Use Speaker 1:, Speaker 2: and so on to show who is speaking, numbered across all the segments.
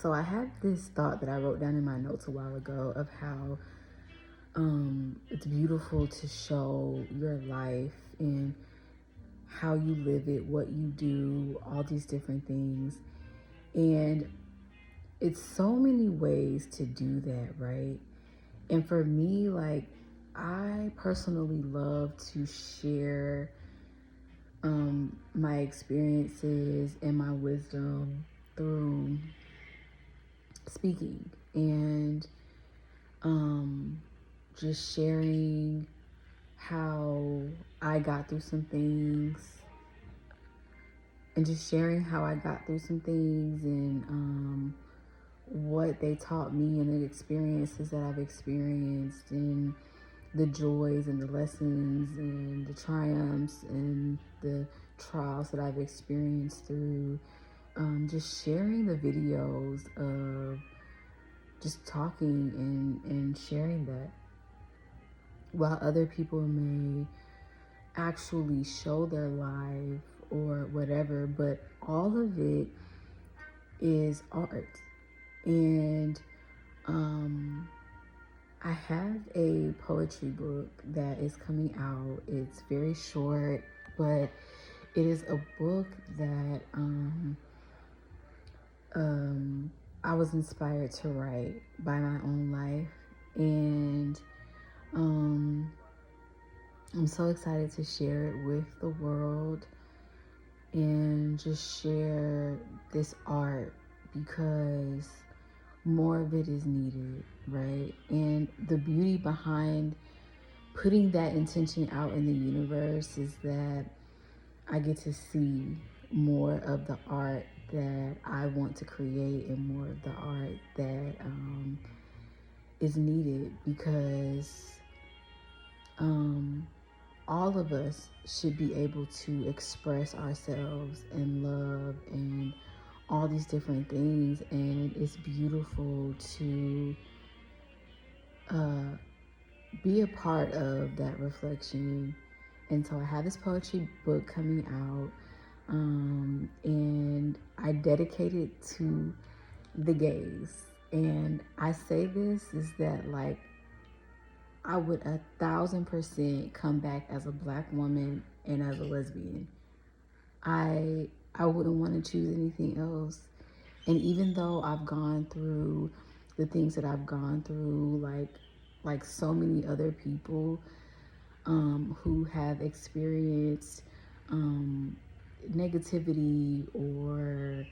Speaker 1: So I had this thought that I wrote down in my notes a while ago of how it's beautiful to show your life and how you live it, what you do, all these different things. And it's so many ways to do that, right? And for me, like, I personally love to share my experiences and my wisdom through speaking and um, just sharing how I got through some things and just sharing how I got through some things and what they taught me and the experiences that I've experienced and the joys and the lessons and the triumphs and the trials that I've experienced through just sharing the videos of just talking and sharing that, while other people may actually show their life or whatever, but all of it is art. And I have a poetry book that is coming out. It's very short, but it is a book that I was inspired to write by my own life. And I'm so excited to share it with the world and just share this art because more of it is needed, right? And the beauty behind putting that intention out in the universe is that I get to see more of the art that I want to create and more of the art that is needed because all of us should be able to express ourselves and love and all these different things. And it's beautiful to be a part of that reflection. And so I have this poetry book coming out, and I dedicate it to the gays. And I say this is that, like, I would 1,000% come back as a Black woman and as a lesbian. I wouldn't want to choose anything else. And even though I've gone through the things that I've gone through, like so many other people who have experienced negativity or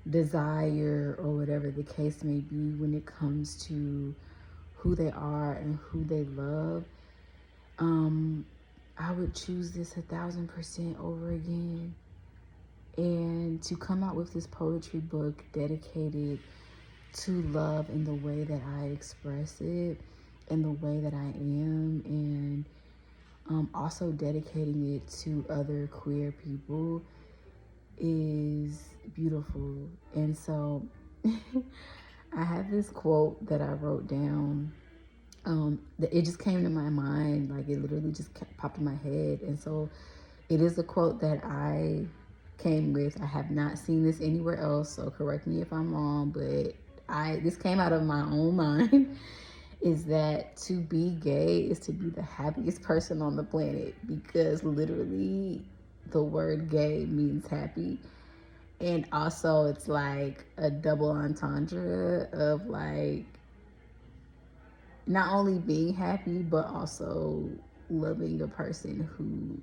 Speaker 1: desire or whatever the case may be when it comes to who they are and who they love, I would choose this 1,000% over again. And to come out with this poetry book dedicated to love in the way that I express it, in the way that I am, and also dedicating it to other queer people is beautiful. And so I have this quote that I wrote down. It just came to my mind, like it literally just popped in my head. And so it is a quote that I came with. I have not seen this anywhere else, so correct me if I'm wrong, but this came out of my own mind. Is that to be gay is to be the happiest person on the planet, because literally the word gay means happy. And also it's like a double entendre of like not only being happy but also loving a person who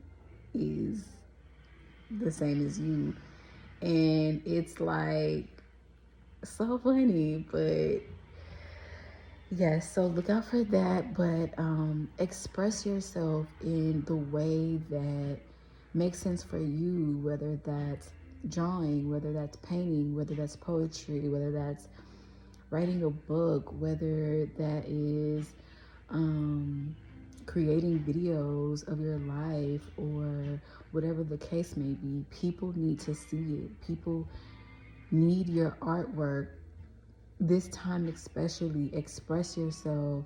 Speaker 1: is the same as you. And it's like so funny, but yes, so look out for that. But express yourself in the way that makes sense for you, whether that's drawing, whether that's painting, whether that's poetry, whether that's writing a book, whether that is creating videos of your life or whatever the case may be. People need to see it. People need your artwork. This time especially, express yourself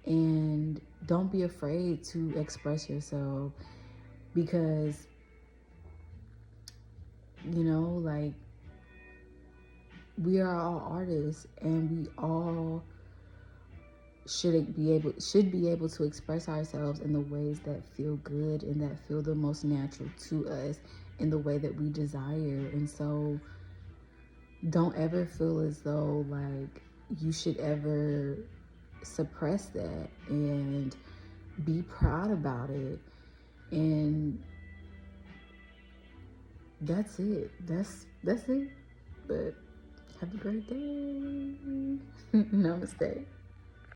Speaker 1: and don't be afraid to express yourself, because like we are all artists, and we all should be able to express ourselves in the ways that feel good and that feel the most natural to us in the way that we desire. And so don't ever feel as though like you should ever suppress that, and be proud about it. And that's it. That's it. But have a great day. Namaste.